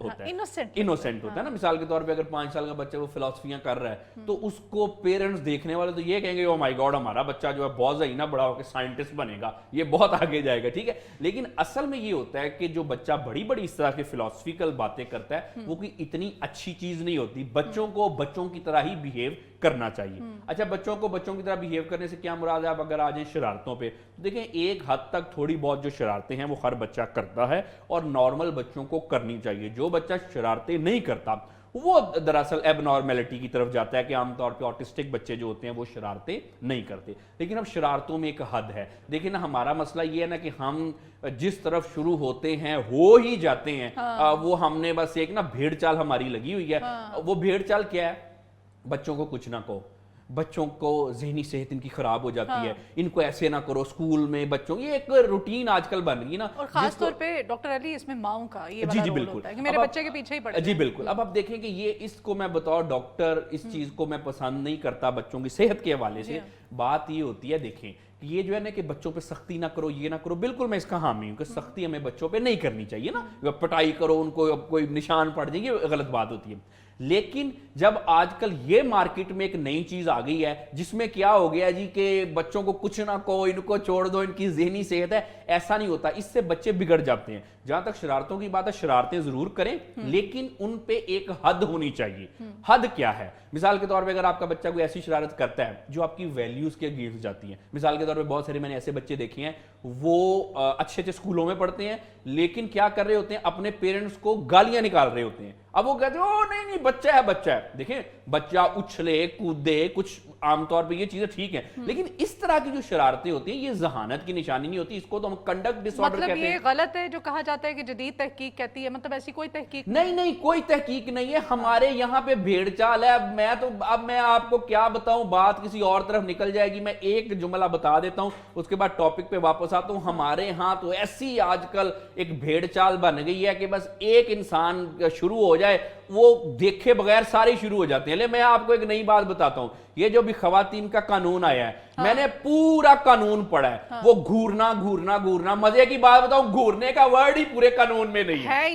ہوتا ہے, انوسینٹ ہوتا ہے نا. مثال کے طور پہ اگر 5 سال کا بچہ وہ فلسفیاں کر رہا ہے تو اس کو پیرنٹس دیکھنے والے تو یہ کہیں گے او مائی گاڈ ہمارا بچہ جو ہے بہت زیادہ بڑا ہو کے سائنٹسٹ بنے گا, یہ بہت آگے جائے گا, ٹھیک ہے. لیکن اصل میں یہ ہوتا ہے کہ جو بچہ بڑی بڑی اس طرح کی فلسفیکل باتیں کرتا ہے وہ کوئی اتنی اچھی چیز نہیں ہوتی. بچوں کو بچوں کی طرح ہی بیہیو کرنا چاہیے. اچھا بچوں کو بچوں کی طرح بیہیو کرنے سے کیا مراد ہے؟ آپ اگر آ جائیں شرارتوں پہ, دیکھیں ایک حد تک تھوڑی بہت جو شرارتیں ہیں وہ ہر بچہ کرتا ہے اور نارمل بچوں کو کرنی چاہیے. جو بچہ شرارتیں نہیں کرتا وہ دراصل ایب نارمیلٹی کی طرف جاتا ہے کہ عام طور پہ آٹسٹک بچے جو ہوتے ہیں وہ شرارتیں نہیں کرتے. لیکن اب شرارتوں میں ایک حد ہے. دیکھیں نا ہمارا مسئلہ یہ ہے نا کہ ہم جس طرف شروع ہوتے ہیں ہو ہی جاتے ہیں. وہ ہم نے بس ایک نا بھیڑ چال ہماری لگی ہوئی ہے. وہ بھیڑ چال کیا ہے؟ بچوں کو کچھ نہ کہو, بچوں کو ذہنی صحت ان کی خراب ہو جاتی ہے, ان کو ایسے نہ کرو. اسکول میں بچوں یہ ایک روٹین آج کل بن گئی نا, اور خاص طور پہ ڈاکٹر علی اس میں ماؤں کا یہ والا رول ہوتا ہے کہ میرے بچے کے پیچھے ہی پڑے. جی بالکل. اب آپ دیکھیں کہ یہ اس کو میں بطور ڈاکٹر اس چیز کو میں پسند نہیں کرتا بچوں کی صحت کے حوالے سے. بات یہ ہوتی ہے دیکھیں کہ یہ جو ہے نا کہ بچوں پہ سختی نہ کرو, یہ نہ کرو, بالکل میں اس کا حامی ہوں کہ سختی ہمیں بچوں پہ نہیں کرنی چاہیے نا. پٹائی کرو ان کو, کوئی نشان پڑ جائے, یہ غلط بات ہوتی ہے. لیکن جب آج کل یہ مارکیٹ میں ایک نئی چیز آ گئی ہے جس میں کیا ہو گیا جی کہ بچوں کو کچھ نہ کہو, ان کو چھوڑ دو, ان کی ذہنی صحت ہے, ایسا نہیں ہوتا. اس سے بچے بگڑ جاتے ہیں. جہاں تک شرارتوں کی بات ہے, شرارتیں ضرور کریں لیکن ان پہ ایک حد ہونی چاہیے. حد کیا ہے؟ مثال کے طور پہ اگر آپ کا بچہ کوئی ایسی شرارت کرتا ہے جو آپ کی ویلیوز کے اگینسٹ جاتی ہیں. مثال کے طور پہ بہت سارے میں نے ایسے بچے دیکھے ہیں وہ اچھے اچھے اسکولوں میں پڑھتے ہیں لیکن کیا کر رہے ہوتے ہیں, اپنے پیرنٹس کو گالیاں نکال رہے ہوتے ہیں. اب وہ کہتے ہیں او نہیں بچہ ہے بچہ ہے. دیکھیں بچہ اچھلے کودے کچھ عام طور پہ یہ چیزیں ٹھیک ہیں, لیکن اس طرح کی جو شرارتیں ہوتی ہیں یہ ذہانت کی نشانی نہیں ہوتی. اس کو تو ہم کنڈکٹ ڈس آرڈر کہتے ہیں. مطلب یہ غلط ہے جو کہا جاتا ہے کہ جدید تحقیق کہتی ہے, مطلب ایسی کوئی تحقیق نہیں, کوئی تحقیق نہیں ہے. ہمارے یہاں پہ بھیڑ چال ہے. اب میں آپ کو کیا بتاؤں, بات کسی اور طرف نکل جائے گی. میں ایک جملہ بتا دیتا ہوں اس کے بعد ٹاپک پہ واپس آتا ہوں. ہمارے ہاں تو ایسی آج کل ایک بھیڑ چال بن گئی ہے کہ بس ایک انسان شروع ہو جائے وہ دیکھے بغیر سارے شروع ہو جاتے ہیں. لے میں آپ کو ایک نئی بات بتاتا ہوں. یہ جو بھی خواتین کا قانون آیا ہے میں نے پورا قانون پڑھا ہے. وہ گھورنا گھورنا گھورنا, مزے کی بات بتاؤں گھورنے کا ورڈ ہی پورے قانون میں نہیں ہے ہی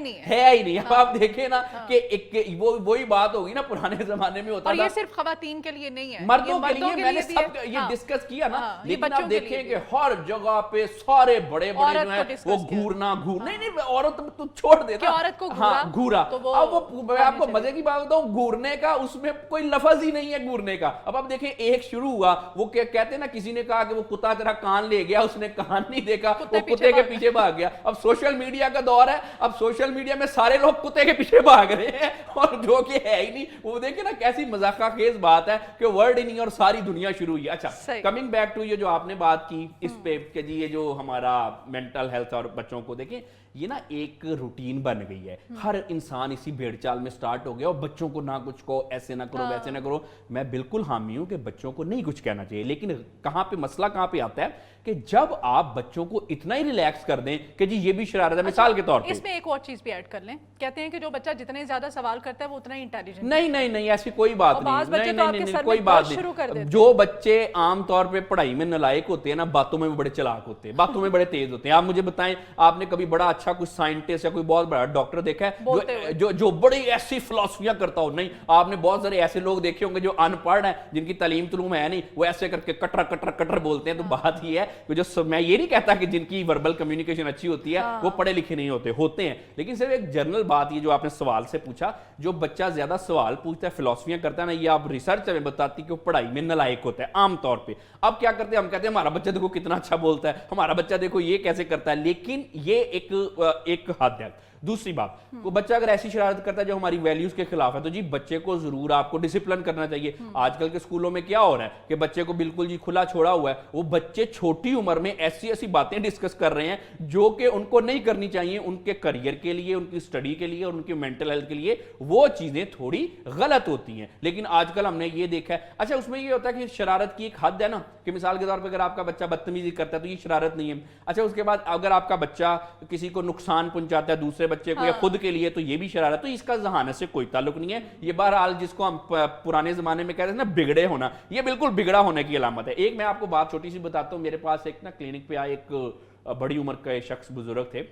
نہیں. اب آپ دیکھیں نا کہ وہی بات ہوگی نا پرانے زمانے میں ہوتا تھا. یہ صرف خواتین کے لیے نہیں ہے, مردوں کے لیے میں نے سب یہ ڈسکس کیا نا. لیکن آپ دیکھیں کہ ہر جگہ پہ سارے بڑے بڑے جو ہیں وہ گھورنا نہیں عورت تو چھوڑ دیتا, عورت کو گھورا. اب وہ میں آپ کو مزے کی بات بتاؤں, گھورنے کا اس میں کوئی لفظ ہی نہیں ہے گھورنے کا. اب آپ دیکھیں ایک شروع ہوا, وہ کہتے ہیں نا کسی نے کہا کہ وہ کتا تیرا کان لے گیا, اس نے کان نہیں دیکھا, وہ کتے کے پیچھے بھاگ گیا. اب سوشل میڈیا کا دور ہے, اب سوشل میڈیا میں سارے لوگ کتے کے پیچھے بھاگ رہے ہیں اور جو کہ ہے ہی نہیں. وہ دیکھیں نا کیسی مذاقہ خیز بات ہے کہ ورڈ ہی نہیں اور ساری دنیا شروع ہوئی. اچھا کمنگ بیک ٹو یہ جو آپ نے بات کی اس پہ کہ جی یہ جو ہمارا مینٹل ہیلتھ اور بچوں کو دیکھیں یہ نا ایک روٹین بن گئی ہے. ہر انسان اسی بھیڑ چال میں سٹارٹ ہو گیا اور بچوں کو نہ کچھ کو, ایسے نہ کرو ویسے نہ کرو. میں بالکل حامی ہوں کہ بچوں کو نہیں کچھ کہنا چاہیے, لیکن کہاں پہ مسئلہ کہاں پہ آتا ہے کہ جب آپ بچوں کو اتنا ہی ریلیکس کر دیں کہ جی یہ بھی شرارت ہے. مثال کے طور پہ اس میں ایک اور چیز بھی ایڈ کر لیں, کہتے ہیں کہ جو بچہ جتنے زیادہ سوال کرتا ہے وہ اتنا ہی انٹیلیجنٹ. نہیں ایسی کوئی بات نہیں, کوئی بات نہیں. جو بچے عام طور پہ پڑھائی میں نالائق ہوتے ہیں نا باتوں میں بڑے چلاک ہوتے ہیں, باتوں میں بڑے تیز ہوتے ہیں. آپ مجھے بتائیں آپ نے کبھی بڑا اچھا کوئی سائنٹسٹ یا کوئی بہت بڑا ڈاکٹر دیکھا ہے جو بڑی ایسی فلسفیاں کرتا ہو؟ نہیں. آپ نے بہت سارے ایسے لوگ دیکھے ہوں گے جو ان پڑھ ہیں, جن کی تعلیم ہے نہیں, وہ ایسے کر کے کٹر کٹر کٹر بولتے ہیں. تو بات یہ ہے کہ جو میں یہ نہیں کہتا کہ جن کی وربل کمیونیکیشن اچھی ہوتی ہے وہ پڑھے لکھے نہیں ہوتے ہیں, لیکن صرف ایک جنرل بات یہ جو آپ نے سوال سے پوچھا, جو بچہ زیادہ سوال پوچھتا ہے فلسفیاں کرتا ہے نا, یہ آپ ریسرچ ہمیں بتاتی کہ وہ پڑھائی میں نالائق ہوتا ہے عام طور پہ. اب کیا کرتے ہیں, ہم کہتے ہیں ہمارا بچہ دیکھو کتنا اچھا بولتا ہے, ہمارا بچہ دیکھو یہ کیسے کرتا ہے. لیکن یہ ایک حد ہے. دوسری بات, وہ بچہ اگر ایسی شرارت کرتا ہے جو ہماری ویلیوز کے خلاف ہے تو جی بچے کو ضرور آپ کو ڈسپلن کرنا چاہیے. آج کل کے اسکولوں میں کیا ہو رہا ہے کہ بچے کو بالکل جی کھلا چھوڑا ہوا ہے, وہ بچے چھوٹی عمر میں ایسی باتیں ڈسکس کر رہے ہیں جو کہ ان کو نہیں کرنی چاہیے. ان کے کریئر کے لیے, ان کی اسٹڈی کے لیے اور ان کی مینٹل ہیلتھ کے لیے وہ چیزیں تھوڑی غلط ہوتی ہیں. لیکن آج کل ہم نے یہ دیکھا ہے. اچھا اس میں یہ ہوتا ہے کہ شرارت کی ایک حد ہے نا, کہ مثال کے طور پہ اگر آپ کا بچہ بدتمیزی کرتا ہے تو یہ شرارت نہیں ہے. اچھا اس کے بعد اگر آپ کا بچہ کسی کو نقصان پہنچاتا ہے, دوسرے بچے کو یا خود کے لیے, تو یہ بھی شرارت. تو اس کا ذہانت سے کوئی تعلق نہیں ہے. یہ بہرحال جس کو ہم پرانے زمانے میں کہتے ہیں نا بگڑے ہونا, یہ بالکل بگڑا ہونے کی علامت ہے. ایک میں آپ کو بات چھوٹی سی بتاتا ہوں. میرے پاس ایک نا کلینک پہ آئے ایک بڑی عمر کا شخص بزرگ تھے.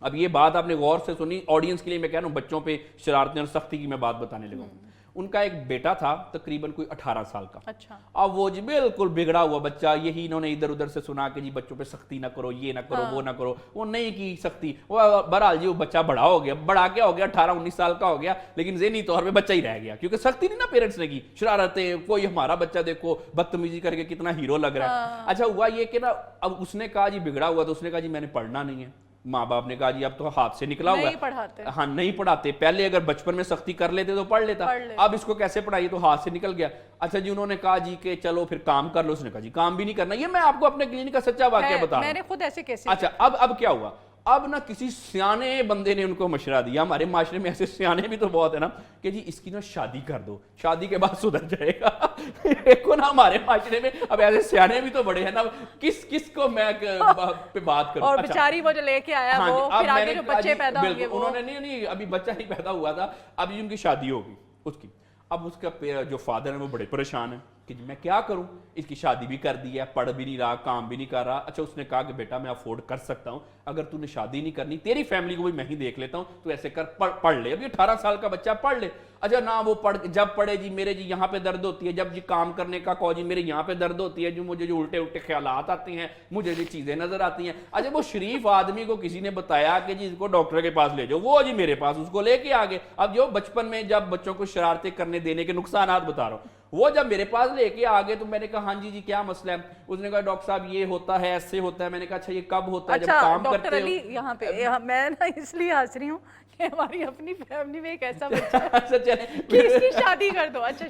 اب یہ بات آپ نے غور سے سنی, آڈینس کے لیے میں کہہ رہا ہوں, بچوں پہ شرارتیں اور سختی کی میں بات بتانے لگا ہوں. ان کا ایک بیٹا تھا تقریباً کوئی 18 سال کا. اچھا. اب وہ جی بالکل بگڑا ہوا بچہ, یہی انہوں نے ادھر ادھر سے سنا کہ جی بچوں پہ سختی نہ کرو, یہ نہ کرو, وہ نہ کرو, وہ نہیں کی سختی. وہ بہرحال جی وہ بچہ بڑا ہو گیا, بڑا کیا ہو گیا, 18-19 سال کا ہو گیا, لیکن ذہنی طور پہ بچہ ہی رہ گیا, کیونکہ سختی نہیں نا پیرنٹس نے کی, شرارتیں, کوئی ہمارا بچہ دیکھو بدتمیزی کر کے کتنا ہیرو لگ رہا ہے. اچھا ہوا یہ کہ نا اب اس نے کہا جی بگڑا ہوا, تو اس نے کہا جی میں نے پڑھنا نہیں ہے. ماں باپ نے کہا جی اب تو ہاتھ سے نکلا ہوا ہے, ہاں نہیں پڑھاتے. پہلے اگر بچپن میں سختی کر لیتے تو پڑھ لیتا, اب اس کو کیسے پڑھائیے, تو ہاتھ سے نکل گیا. اچھا جی انہوں نے کہا جی کہ چلو پھر کام کر لو. اس نے کہا جی کام بھی نہیں کرنا. یہ میں آپ کو اپنے کلینک کا سچا واقعہ بتا رہا ہوں, میں نے خود ایسے کیسے. اچھا اب کیا ہوا, اب نا کسی سیانے بندے نے ان کو مشورہ دیا, ہمارے معاشرے میں ایسے سیانے بھی تو بہت ہے نا, کہ جی اس کی نا شادی کر دو, شادی کے بعد سدھر جائے گا. دیکھو نا ہمارے معاشرے میں اب ایسے سیانے بھی تو بڑے ہیں نا, کس کو میں پہ بات کروں. اور بیچاری وہ جو لے کے آیا وہ پھر آگے جو بچے پیدا ہوں گے, انہوں نے نہیں ابھی بچہ نہیں پیدا ہوا تھا, ابھی ان کی شادی ہوگی اس کی. اب اس کا جو فادر ہے وہ بڑے پریشان ہیں کہ میں کیا کروں, اس کی شادی بھی کر دی ہے, پڑھ بھی نہیں رہا, کام بھی نہیں کر رہا. اچھا اس نے کہا کہ بیٹا میں افورڈ کر سکتا ہوں, اگر تو نے شادی نہیں کرنی, تیری فیملی کو بھی میں ہی دیکھ لیتا ہوں, تو ایسے کر پڑھ لے. ابھی 18 سال کا بچہ پڑھ لے. اچھا نہ وہ جب پڑھے جی میرے جی یہاں پہ درد ہوتی ہے, جب جی کام کرنے کا کہو جی میرے یہاں پہ درد ہوتی ہے, جو مجھے جو الٹے خیالات آتے ہیں, مجھے جو چیزیں نظر آتی ہیں. اچھا وہ شریف آدمی کو کسی نے بتایا کہ جی اس کو ڈاکٹر کے پاس لے جاؤ, وہ جی میرے پاس, اس کو لے کے آگے. اب جو بچپن میں جب بچوں کو شرارتیں کرنے دینے کے نقصانات بتا رہا ہوں, وہ جب میرے پاس لے کے آگے, تو میں نے کہا ہاں جی کیا مسئلہ ہے. اس نے کہا ڈاکٹر صاحب یہ ہوتا ہے, ایسے ہوتا ہے. میں نے کہا اچھا یہ کب ہوتا ہے, جب کام کرتے ہو. ڈاکٹر علی یہاں پہ میں نا اس لیے ہنس رہی ہوں کہ ہماری اپنی فیملی میں ایک ایسا بچہ ہے کہ اس کی شادی کر دو. اچھا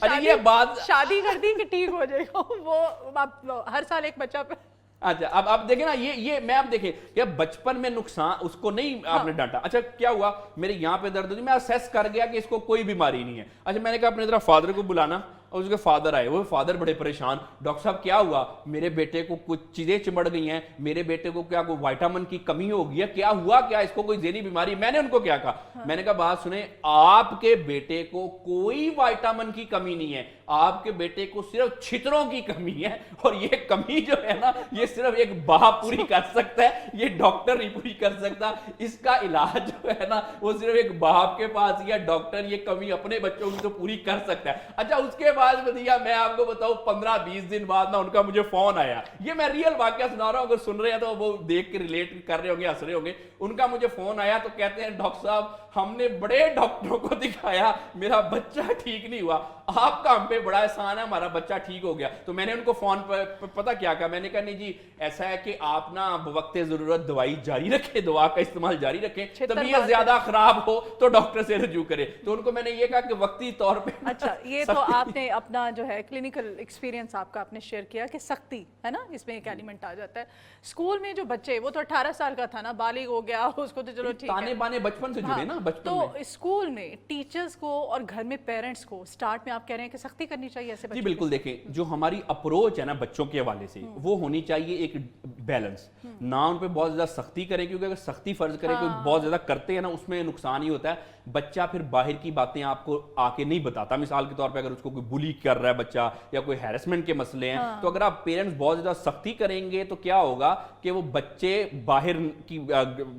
شادی کر دی کہ ٹھیک ہو جائے گا, وہ ہر سال ایک بچہ پہ. اچھا اب دیکھیں نا یہ میں اب دیکھیں کہ بچپن میں نقصان اس کو نہیں آپ نے ڈانٹا. اچھا کیا ہوا, میرے یہاں پہ درد ہوتی, میں اسیس کر گیا کہ اس کو کوئی بیماری نہیں ہے. اچھا میں نے کہا اپنے طرف فادر کو بلانا, اور اس کے فادر آئے. وہ فادر بڑے پریشان, ڈاکٹر صاحب کیا ہوا, میرے بیٹے کو کچھ چیزیں چمڑ گئی ہیں, میرے بیٹے کو کیا کوئی وائٹامن کی کمی ہو گئی ہے, کیا ہوا, کیا اس کو کوئی ذہنی بیماری. میں نے ان کو کیا کہا, میں نے کہا بات سنیں, آپ کے بیٹے کو کوئی وائٹامن کی کمی نہیں ہے, آپ کے بیٹے کو صرف چھتروں کی کمی ہے, اور یہ کمی جو ہے نا یہ صرف ایک باپ پوری کر سکتا ہے, یہ ڈاکٹر نہیں پوری کر سکتا. اس کا علاج جو ہے نا وہ صرف ایک باپ کے پاس ہی ہے, ڈاکٹر یہ کمی اپنے بچوں کی تو پوری کر سکتا ہے. اچھا اس کے بعد میں آپ کو بتاؤں 15-20 دن بعد نا ان کا مجھے فون آیا, یہ میں ریئل واقعہ سنا رہا ہوں, اگر سن رہے ہیں تو وہ دیکھ کے ریلیٹ کر رہے ہوں گے, ہنس رہے ہوں گے. ان کا مجھے فون آیا تو کہتے ہیں ڈاکٹر صاحب ہم نے بڑے ڈاکٹروں کو دکھایا, میرا بچہ ٹھیک نہیں ہوا, آپ کا ہم پہ بڑا احسان ہے, ہمارا بچہ ٹھیک ہو گیا. تو میں نے ان کو فون پر پتہ کیا کہا, میں نے کہا نہیں جی ایسا ہے کہ آپ نا بوقت ضرورت دوائی جاری رکھیں, دوا کا استعمال جاری رکھیں, طبیعت زیادہ خراب ہو تو ڈاکٹر سے رجوع کرے. تو ان کو میں نے یہ کہا کہ وقتی طور پہ. اچھا یہ تو آپ نے اپنا جو ہے کلینکل ایکسپیرینس آپ کا آپ نے شیئر کیا کہ سختی ہے نا, اس میں ایک ایلیمنٹ آ جاتا ہے. اسکول میں جو بچے, وہ تو 18 سال کا تھا نا, بالغ ہو گیا, اس کو تو چلو ٹھیک ہے, تانے بانے بچپن سے جڑے نا بچپن تو اسکول میں ٹیچرز کو اور گھر میں پیرنٹس کو سٹارٹ میں آپ کہہ رہے ہیں کہ سختی کرنی چاہیے ایسے بچوں. جی بالکل, دیکھیں جو ہماری اپروچ ہے نا بچوں کے حوالے سے, وہ ہونی چاہیے ایک بیلنس, نہ ان پہ بہت زیادہ سختی کریں, کیونکہ اگر سختی فرض کریں کوئی بہت زیادہ کرتے ہیں نا اس میں نقصان ہی ہوتا ہے. بچہ پھر باہر کی باتیں آپ کو آ کے نہیں بتاتا. مثال کے طور پہ اگر اس کو کوئی بلی کر رہا ہے بچہ, یا کوئی ہیرسمنٹ کے مسئلے ہیں, تو اگر آپ پیرنٹس بہت زیادہ سختی کریں گے تو کیا ہوگا کہ وہ بچے باہر کی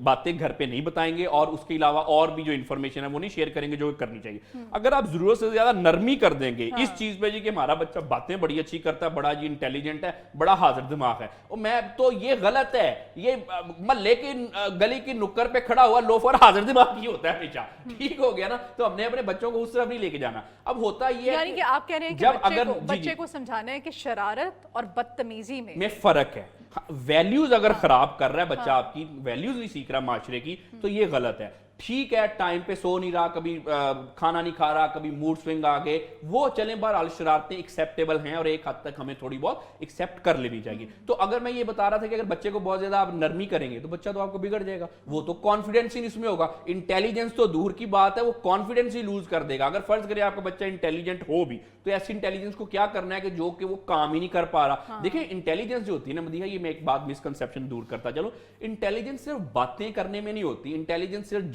باتیں گھر پہ نہیں بتائیں گے, اور اس کے علاوہ اور بھی جو انفارمیشن ہے وہ نہیں شیئر کریں گے جو کرنی چاہیے. اگر آپ ضرورت سے زیادہ نرمی کر دیں گے اس چیز پہ جی کہ ہمارا بچہ باتیں بڑی اچھی کرتا ہے, بڑا جی انٹیلیجنٹ ہے, بڑا حاضر دماغ ہے, میں تو یہ غلط ہے. یہ محلے کی گلی کی نکر پہ کھڑا ہوا لوفر حاضر دماغ ہی ہوتا ہے ہمیشہ, ٹھیک ہو گیا نا. تو ہم نے اپنے بچوں کو اس طرف نہیں لے کے جانا. اب ہوتا یہ یعنی کہ آپ کہہ رہے ہیں کہ بچے کو سمجھانا ہے کہ شرارت اور بدتمیزی میں فرق ہے. ویلیوز اگر خراب کر رہا ہے بچہ, آپ کی ویلیوز نہیں سیکھ رہا معاشرے کی, تو یہ غلط ہے. ٹھیک ہے ٹائم پہ سو نہیں رہا, کبھی کھانا نہیں کھا رہا, کبھی موڈ سوئنگ آ گئے, وہ چلیں بہرحال شرارتیں ایکسیپٹیبل ہیں, اور ایک حد تک ہمیں تھوڑی بہت ایکسیپٹ کر لینی چاہیے. تو اگر میں یہ بتا رہا تھا کہ اگر بچے کو بہت زیادہ آپ نرمی کریں گے تو بچہ تو آپ کو بگڑ جائے گا, وہ تو کانفیڈنس ہی اس میں ہوگا. انٹیلیجنس تو دور کی بات ہے, وہ کانفیڈنس ہی لوز کر دے گا. اگر فرض کرے آپ کا بچہ انٹیلیجنٹ ہو بھی, تو ایسی انٹیلیجنس کو کیا کرنا ہے کہ جو کہ وہ کام ہی نہیں کر پا رہا. دیکھیں انٹیلیجنس جو ہوتی ہے نا مدیحہ, یہ میں ایک بات مسکنسیپشن دور کرتا چلو, انٹیلیجنس صرف باتیں کرنے میں نہیں ہوتی, انٹیلیجنس صرف